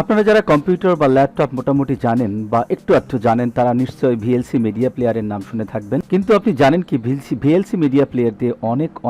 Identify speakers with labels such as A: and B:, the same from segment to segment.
A: আপনারা যারা কম্পিউটার বা ল্যাপটপ মোটামুটি জানেন বা একটু জানেন তারা নিশ্চয়ই ভিএলসি মিডিয়া প্লেয়ারের নাম শুনে থাকবেন। কিন্তু আপনি জানেন কি ভিএলসি মিডিয়া প্লেয়ার দিয়ে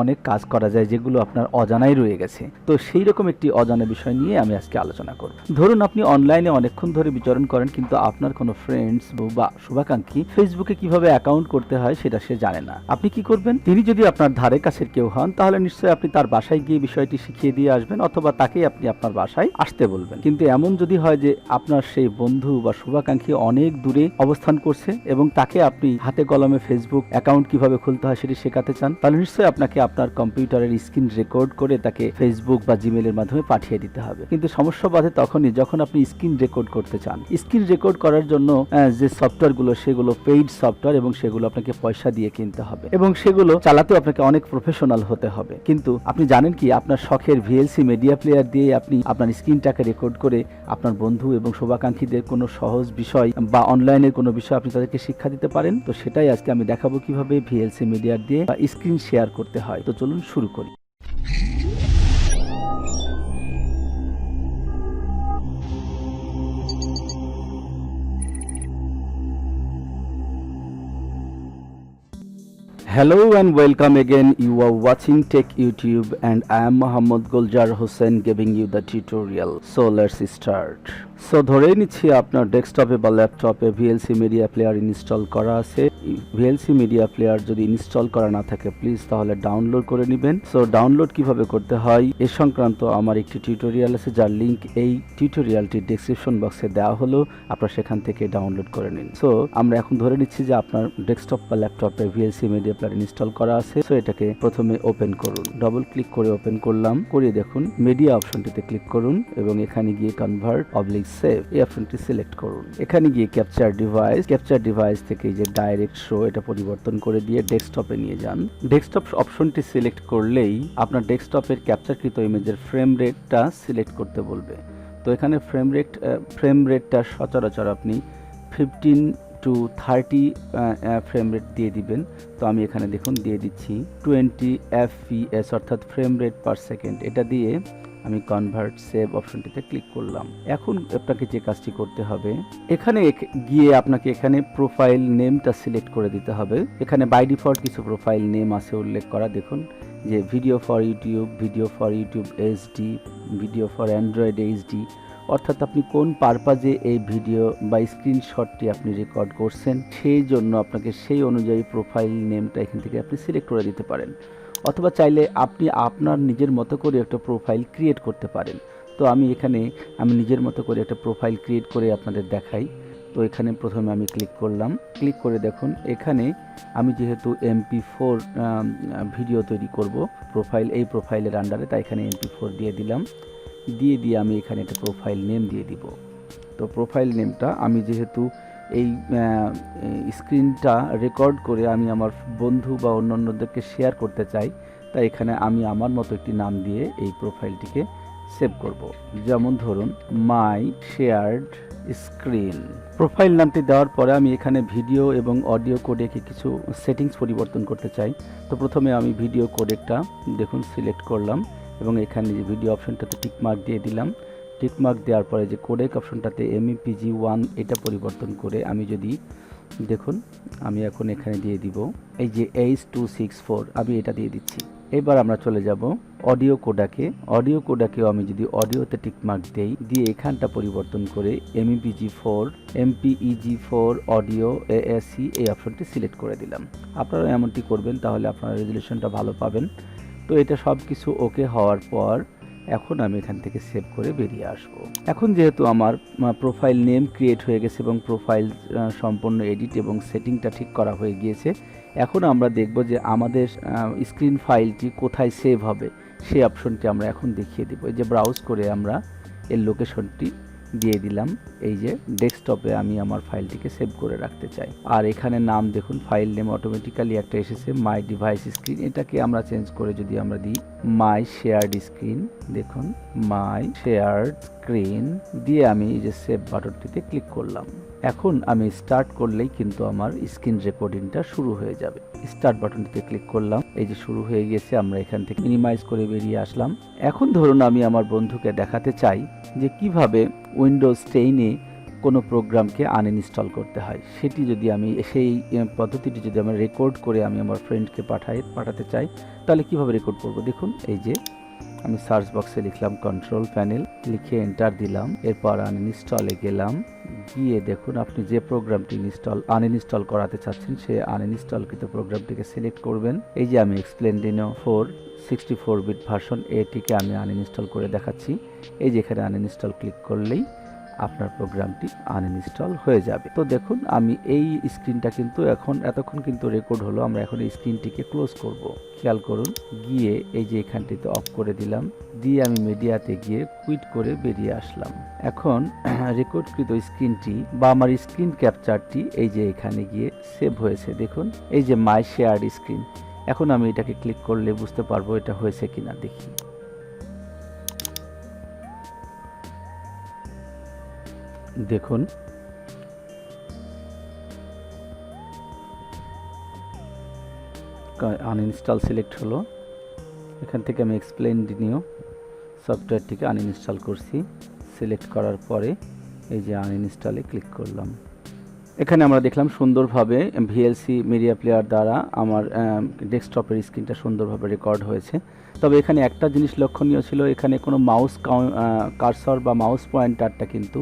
A: অনেক কাজ করা যায় যেগুলো আপনার অজানাই রয়ে গেছে। তো সেই রকম একটি অজানা বিষয় নিয়ে আমি আজকে আলোচনা করব। ধরুন আপনি অনলাইনে অনেকক্ষণ ধরে বিচরণ করেন কিন্তু আপনার কোনো ফ্রেন্ডস বা শুভাকাঙ্ক্ষী ফেসবুকে কিভাবে অ্যাকাউন্ট করতে হয় সেটা সে জানে না। আপনি কি করবেন? তিনি যদি আপনার ধারে কাছের কেউ হন তাহলে নিশ্চয়ই আপনি তার বাসায় গিয়ে বিষয়টি শিখিয়ে দিয়ে আসবেন অথবা তাকেই আপনি আপনার বাসায় আসতে বলবেন। কিন্তু এমন যদি হয় যে আপনার সেই বন্ধু বা শুভাকাঙ্ক্ষী অনেক দূরে অবস্থান করছে এবং তাকে আপনি হাতে কলমে ফেসবুক অ্যাকাউন্ট কিভাবে খুলতে হয় সেটি শেখাতে চান, তাহলে নিশ্চয়ই আপনাকে আপনার কম্পিউটারের স্ক্রিন রেকর্ড করে তাকে ফেসবুক বা জিমেলের মাধ্যমে পাঠিয়ে দিতে হবে। কিন্তু সমস্যা বাধে তখনই যখন আপনি স্ক্রিন রেকর্ড করতে চান। স্ক্রিন রেকর্ড করার জন্য যে সফটওয়্যারগুলো সেগুলো পেইড সফটওয়্যার এবং সেগুলো আপনাকে পয়সা দিয়ে কিনতে হবে এবং সেগুলো চালাতেও আপনাকে অনেক প্রফেশনাল হতে হবে। কিন্তু আপনি জানেন কি আপনার শখের ভিএলসি মিডিয়া প্লেয়ার দিয়ে আপনি আপনার স্ক্রিনটাকে রেকর্ড করে আপনার বন্ধু এবং শুভাকাঙ্ক্ষীদের কোনো সহজ বিষয় বা অনলাইনের কোনো বিষয় আপনি তাদেরকে শিক্ষা দিতে পারেন। তো সেটাই আজকে আমি দেখাবো কিভাবে ভিএলসি মিডিয়া দিয়ে স্ক্রিন শেয়ার করতে হয়। তো চলুন শুরু করি। Hello and welcome again. You are watching TechYouTube and I am Mohammad Goljar Hussain giving you the tutorial. So let's start. So ধরেই নিচ্ছি আপনার ডেস্কটপে বা ল্যাপটপে ভিএলসি মিডিয়া প্লেয়ার ইনস্টল করা আছে। ভিএলসি মিডিয়া প্লেয়ার যদি ইনস্টল করা না থাকে প্লিজ তাহলে ডাউনলোড করে নেবেন। সো ডাউনলোড কিভাবে করতে হয় এ সংক্রান্ত আমার একটি টিউটোরিয়াল আছে যার লিংক এই টিউটোরিয়ালটি ডেসক্রিপশন বক্সে দেওয়া হলো, আপনারা সেখান থেকে ডাউনলোড করে নিন। সো আমরা এখন ধরে নিচ্ছি যে আপনার ডেস্কটপ বা ল্যাপটপে ভিএলসি মিডিয়া প্লেয়ার ইনস্টল করা আছে। সো এটাকে প্রথমে ওপেন করুন, ডবল ক্লিক করে ওপেন করলাম, করে দেখুন মিডিয়া অপশনটিতে ক্লিক করুন এবং এখানে গিয়ে কনভার্ট অবলিক সেভ এই অপশনটি সিলেক্ট করুন। এখানে গিয়ে ক্যাপচার ডিভাইস থেকে যে ডাইরেক্ট শো এটা পরিবর্তন করে দিয়ে ডেস্কটপে নিয়ে যান। ডেস্কটপ অপশনটি সিলেক্ট করলেই আপনার ডেস্কটপের ক্যাপচারকৃত ইমেজের ফ্রেম রেটটা সিলেক্ট করতে বলবে। তো এখানে ফ্রেম রেটটা সচরাচর আপনি 15 to 30 ফ্রেম রেট দিয়ে দিবেন। তো আমি এখানে দেখুন দিয়ে দিচ্ছি 20 fps অর্থাৎ ফ্রেম রেট পার সেকেন্ড। এটা দিয়ে আমি কনভার্ট সেভ অপশনটিতে ক্লিক করলাম। এখন আপনাকে যে কাজটি করতে হবে এখানে গিয়ে আপনাকে এখানে প্রোফাইল নেমটা সিলেক্ট করে দিতে হবে। এখানে বাই ডিফল্ট কিছু প্রোফাইল নেম আছে উল্লেখ করা, দেখুন যে video for YouTube HD, video for Android HD, অর্থাৎ আপনি কোন পারপাজে এই ভিডিও বা স্ক্রিনশটটি আপনি রেকর্ড করছেন সেই জন্য আপনাকে সেই অনুযায়ী প্রোফাইল নেমটা এখান থেকে আপনি সিলেক্ট করে দিতে পারেন। অথবা চাইলে আপনি আপনার নিজের মতো করে একটা প্রোফাইল ক্রিয়েট করতে পারেন। তো আমি নিজের মতো করে একটা প্রোফাইল ক্রিয়েট করে আপনাদের দেখাই। তো এখানে প্রথমে আমি ক্লিক করলাম, ক্লিক করে দেখুন এখানে আমি যেহেতু MP4 ভিডিও তৈরি করব এই প্রোফাইলের আন্ডারে, তাই এখানে MP4 দিয়ে দিলাম। দিয়ে আমি এখানে একটা প্রোফাইল নেম দিয়ে দিব। তো প্রোফাইল নেমটা আমি যেহেতু এই স্ক্রিনটা রেকর্ড করে আমি আমার বন্ধু বা অন্যান্যদেরকে শেয়ার করতে চাই, তাই এখানে আমি আমার মতো একটি নাম দিয়ে এই প্রোফাইলটিকে সেভ করব। যেমন ধরুন মাই শেয়ার্ড স্ক্রিন। প্রোফাইল নামটি দেওয়ার পরে আমি এখানে ভিডিও এবং অডিও কোডেকে কিছু সেটিংস পরিবর্তন করতে চাই। তো প্রথমে আমি ভিডিও কোডেকটা দেখুন সিলেক্ট করলাম এবং এখানে যে ভিডিও অপশনটাতে টিকমার্ক দিয়ে দিলাম। টিকমার্ক দেওয়ার পরে যে কোডেক অপশনটাতে MEPG1 এটা পরিবর্তন করে আমি যদি দেখুন আমি এখন এখানে দিয়ে দিব এই যে H264 আমি এটা দিয়ে দিচ্ছি। এবার আমরা চলে যাব অডিও কোডাকেও আমি যদি অডিওতে টিকমার্ক দেই, দিয়ে এখানটা পরিবর্তন করে MPEG4 অডিও AAC এই অপশনটি সিলেক্ট করে দিলাম। আপনারা এমনটি করবেন তাহলে আপনারা রেজুলেশনটা ভালো পাবেন। তো এটা সব কিছু ওকে হওয়ার পর এখন আমি এখান থেকে সেভ করে বেরিয়ে আসব। এখন যেহেতু আমার প্রোফাইল নেম ক্রিয়েট হয়ে গেছে এবং প্রোফাইল সম্পূর্ণ এডিট এবং সেটিংটা ঠিক করা হয়ে গিয়েছে, এখন আমরা দেখব যে আমাদের স্ক্রিন ফাইলটি কোথায় সেভ হবে সেই অপশনটি আমরা এখন দেখিয়ে দেব। এই যে ব্রাউজ করে আমরা এর লোকেশনটি দিয়ে দিলাম। এই যে ডেস্কটপে আমি আমার ফাইলটিকে সেভ করে রাখতে চাই। আর এখানে নাম দেখুন ফাইল নেম অটোমেটিক্যালি একটা এসেছে মাই ডিভাইস স্ক্রিন। এটাকে আমরা চেঞ্জ করে যদি আমরা দিই মাই শেয়ার্ড স্ক্রিন, দেখুন মাই শেয়ার্ড স্ক্রিন দিয়ে আমি এই যে সেভ বাটনটিতে ক্লিক করলাম। এখন আমি স্টার্ট করলেই কিন্তু আমার স্ক্রিন রেকর্ডিংটা শুরু হয়ে যাবে। স্টার্ট বাটনটিতে ক্লিক করলাম, এই যে শুরু হয়ে গেছে। আমরা এখান থেকে মিনিমাইজ করে বেরিয়ে আসলাম। এখন ধরুন আমি আমার বন্ধুকে দেখাতে চাই যে কিভাবে উইন্ডোজ 10-এ কোনো প্রোগ্রামকে আনইনস্টল করতে হয়। সেটি যদি আমি সেই পদ্ধতিটি যদি আমি রেকর্ড করে আমি আমার ফ্রেন্ডকে পাঠাতে চাই, তাহলে কিভাবে রেকর্ড করব দেখুন। এই যে আমি সার্চ বক্সে লিখলাম কন্ট্রোল প্যানেল, লিখে এন্টার দিলাম। এরপর আনইনস্টলে গেলাম, গিয়ে দেখুন আপনি যে প্রোগ্রামটি আনইনস্টল করাতে চাচ্ছেন সেই আনইনস্টলকৃত প্রোগ্রামটিকে সিলেক্ট করবেন। এই যে আমি এক্সপ্লেন্ডিনো 64 বিট ভার্সন এটিকে আমি আনইনস্টল করে দেখাচ্ছি। এই যে এখানে আনইনস্টল ক্লিক করলেই আপনার প্রোগ্রামটি আনইনস্টল হয়ে যাবে। তো দেখুন আমি এই স্ক্রিনটা কিন্তু এতক্ষণ কিন্তু রেকর্ড হলো। আমরা এখন এই স্ক্রিনটিকে ক্লোজ করব। খেয়াল করুন, গিয়ে এই যে এখানটিতে অফ করে দিলাম, দিয়ে আমি মিডিয়াতে গিয়ে কুইট করে বেরিয়ে আসলাম। এখন রেকর্ডকৃত স্ক্রিনটি বা আমার স্ক্রিন ক্যাপচারটি এই যে এখানে গিয়ে সেভ হয়েছে। দেখুন এই যে মাই শেয়ার্ড স্ক্রিন। এখন আমি এটাকে ক্লিক করলে বুঝতে পারবো এটা হয়েছে কিনা। দেখি, দেখুন আনইনস্টল সিলেক্ট হলো। এখান থেকে আমি এক্সপ্লেন্ডিনো সফটওয়্যারটিকে আনইনস্টল করছি। সিলেক্ট করার পরে এই যে আনইনস্টলে ক্লিক করলাম। এখানে আমরা দেখলাম সুন্দরভাবে VLC মিডিয়া প্লেয়ার দ্বারা আমার ডেস্কটপের স্ক্রিনটা সুন্দরভাবে রেকর্ড হয়েছে। তবে এখানে একটা জিনিস লক্ষণীয় ছিল, এখানে কোনো মাউস কার্সর বা মাউস পয়েন্টারটা কিন্তু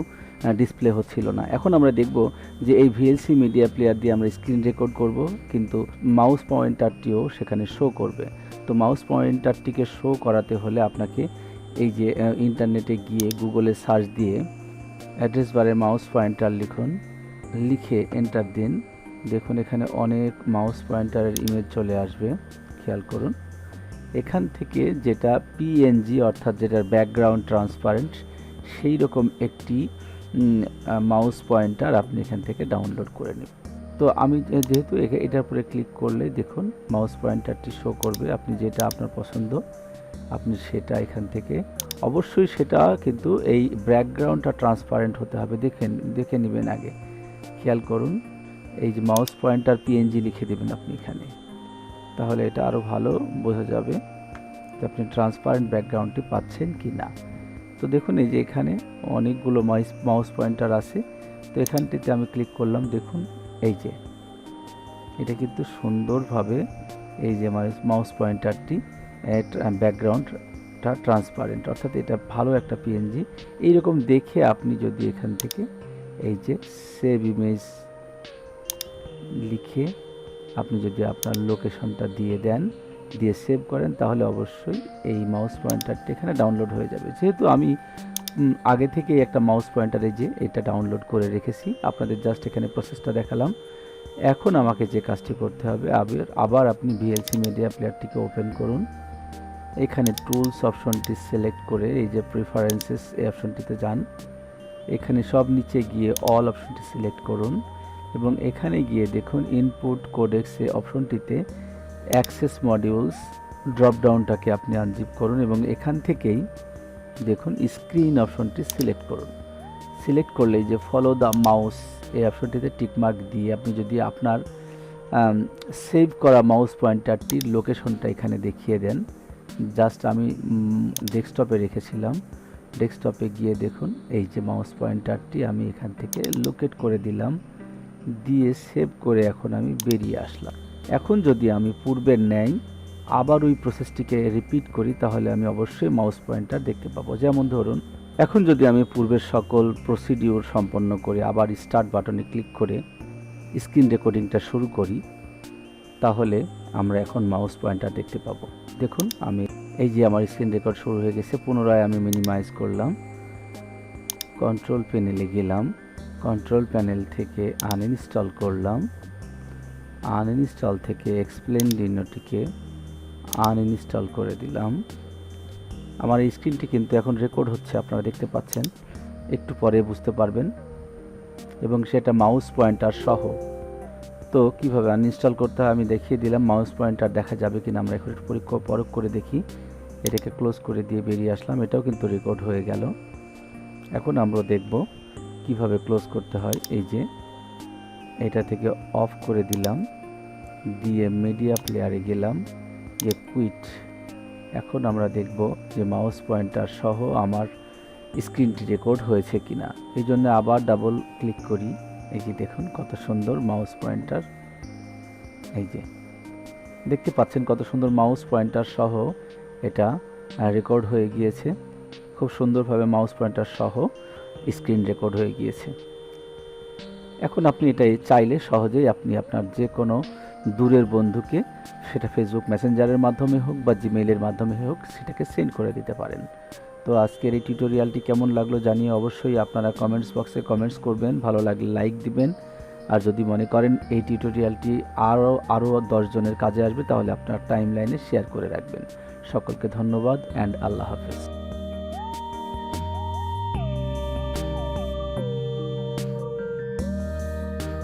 A: ডিসপ্লে হচ্ছিল না। এখন আমরা দেখব যে এই VLC মিডিয়া প্লেয়ার দিয়ে আমরা স্ক্রিন রেকর্ড করব, কিন্তু মাউস পয়েন্টারটিও সেখানে শো করবে। তো মাউস পয়েন্টারটিকে শো করাতে হলে আপনাকে এই যে ইন্টারনেটে গিয়ে গুগলে সার্চ দিয়ে অ্যাড্রেস বারে মাউস পয়েন্টার লিখুন, লিখে এন্টার দিন। দেখুন এখানে অনেক মাউস পয়েন্টারের ইমেজ চলে আসবে। খেয়াল করুন, এখান থেকে যেটা PNG অর্থাৎ যেটার ব্যাকগ্রাউন্ড ট্রান্সপারেন্ট সেই রকম একটি মাউস পয়েন্টার আপনি এখান থেকে ডাউনলোড করে নিন। তো আমি যেহেতু এটার উপরে ক্লিক করলে দেখুন মাউস পয়েন্টারটি শো করবে। আপনি যেটা আপনার পছন্দ আপনি সেটা এখান থেকে, অবশ্যই সেটা কিন্তু এই ব্যাকগ্রাউন্ডটা ট্রান্সপারেন্ট হতে হবে। দেখে নেবেন আগে। খেয়াল করুন, এই যে মাউস পয়েন্টার PNG লিখে দেবেন আপনি এখানে, তাহলে এটা আরও ভালো বোঝা যাবে যে আপনি ট্রান্সপারেন্ট ব্যাকগ্রাউন্ডটি পাচ্ছেন কি না। তো দেখুন এই যে এখানে অনেকগুলো মাউস পয়েন্টার আছে। তো এখানটিতে আমি ক্লিক করলাম। দেখুন এই যে এটা কিন্তু সুন্দরভাবে এই যে মাউস পয়েন্টারটি ব্যাকগ্রাউন্ডটা ট্রান্সপারেন্ট, অর্থাৎ এটা ভালো একটা PNG। এইরকম দেখে আপনি যদি এখান থেকে এই যে সেভ ইমেজ লিখে আপনি যদি আপনার লোকেশনটা দিয়ে দেন, দিয়ে সেভ করেন, তাহলে অবশ্যই এই মাউস পয়েন্টারটি এখানে ডাউনলোড হয়ে যাবে। যেহেতু আমি আগে থেকে একটা মাউস পয়েন্টারে যে এটা ডাউনলোড করে রেখেছি, আপনাদের জাস্ট এখানে প্রসেসটা দেখালাম। এখন আমাকে যে কাজটি করতে হবে, আবার আপনি VLC মিডিয়া প্লেয়ারটিকে ওপেন করুন। এখানে টুলস অপশনটি সিলেক্ট করে এই যে প্রিফারেন্সেস এই অপশনটিতে যান। এখানে সব নিচে গিয়ে অল অপশনটি সিলেক্ট করুন এবং এখানে গিয়ে দেখুন ইনপুট কোডেক্স এই অপশনটিতে অ্যাক্সেস মডিউলস ড্রপডাউনটাকে আপনি আনজিপ করুন এবং এখান থেকেই দেখুন স্ক্রিন অপশনটি সিলেক্ট করুন। সিলেক্ট করলে যে ফলো দ্য মাউস এই অপশনটিতে টিকমার্ক দিয়ে আপনি যদি আপনার সেভ করা মাউস পয়েন্টারটির লোকেশনটা এখানে দেখিয়ে দেন। জাস্ট আমি ডেস্কটপে রেখেছিলাম, ডেস্কটপে গিয়ে দেখুন এই যে মাউস পয়েন্টারটি আমি এখান থেকে লোকেট করে দিলাম, দিয়ে সেভ করে এখন আমি বেরিয়ে আসলাম। এখন যদি আমি পূর্বের ন্যায় আবার ওই প্রসেসটিকে রিপিট করি, তাহলে আমি অবশ্যই মাউস পয়েন্টার দেখতে পাবো। যেমন ধরুন এখন যদি আমি পূর্বের সকল প্রসিডিউর সম্পন্ন করে আবার স্টার্ট বাটনে ক্লিক করে স্ক্রিন রেকর্ডিংটা শুরু করি, তাহলে আমরা এখন মাউস পয়েন্টার দেখতে পাবো। দেখুন আমি এই যে আমার স্ক্রিন রেকর্ড শুরু হয়ে গেছে। পুনরায় আমি মিনিমাইজ করলাম, কন্ট্রোল প্যানেলে গেলাম, কন্ট্রোল প্যানেল থেকে আনইনস্টল করলাম, আনইনস্টল থেকে এক্সপ্লেন্ডিনোটিকে আনইনস্টল করে দিলাম। আমার এই স্ক্রিনটি কিন্তু এখন রেকর্ড হচ্ছে, আপনারা দেখতে পাচ্ছেন, একটু পরে বুঝতে পারবেন, এবং সেটা মাউস পয়েন্টার সহ। তো কিভাবে আনইনস্টল করতে হয় আমি দেখিয়ে দিলাম। মাউস পয়েন্টার দেখা যাবে কিনা আমরা এখন পরীক্ষা করে দেখি। এটাকে ক্লোজ করে দিয়ে বেরিয়ে আসলাম, এটাও কিন্তু রেকর্ড হয়ে গেল। এখন আমরা দেখব কিভাবে ক্লোজ করতে হয়। এই যে এটা থেকে অফ করে দিলাম, দিয়ে মিডিয়া প্লেয়ারে গেলাম, গিয়ে কুইট। এখন আমরা দেখব যে মাউস পয়েন্টার সহ আমার স্ক্রিনটি রেকর্ড হয়েছে কিনা। এই জন্য আবার ডাবল ক্লিক করি। এই যে দেখুন কত সুন্দর মাউস পয়েন্টার, এই যে দেখতে পাচ্ছেন কত সুন্দর মাউস পয়েন্টার সহ এটা রেকর্ড হয়ে গিয়েছে। খুব সুন্দরভাবে মাউস পয়েন্টার সহ স্ক্রিন রেকর্ড হয়ে গিয়েছে। এখন আপনি এটাই চাইলে সহজেই আপনি আপনার যে কোনো দূরের বন্ধুকে, সেটা ফেসবুক মেসেঞ্জারের মাধ্যমে হোক বা জিমেইলের মাধ্যমে হোক, সেটাকে সেন্ড করে দিতে পারেন। তো আজকের এই টিউটোরিয়ালটি কেমন লাগলো জানিয়ে অবশ্যই আপনারা কমেন্টস বক্সে কমেন্টস করবেন, ভালো লাগলে লাইক দিবেন। আর যদি মনে করেন এই টিউটোরিয়ালটি আরও 10 জনের কাজে আসবে, তাহলে আপনার টাইমলাইনে শেয়ার করে রাখবেন। সকলকে ধন্যবাদ অ্যান্ড আল্লাহ হাফেজ।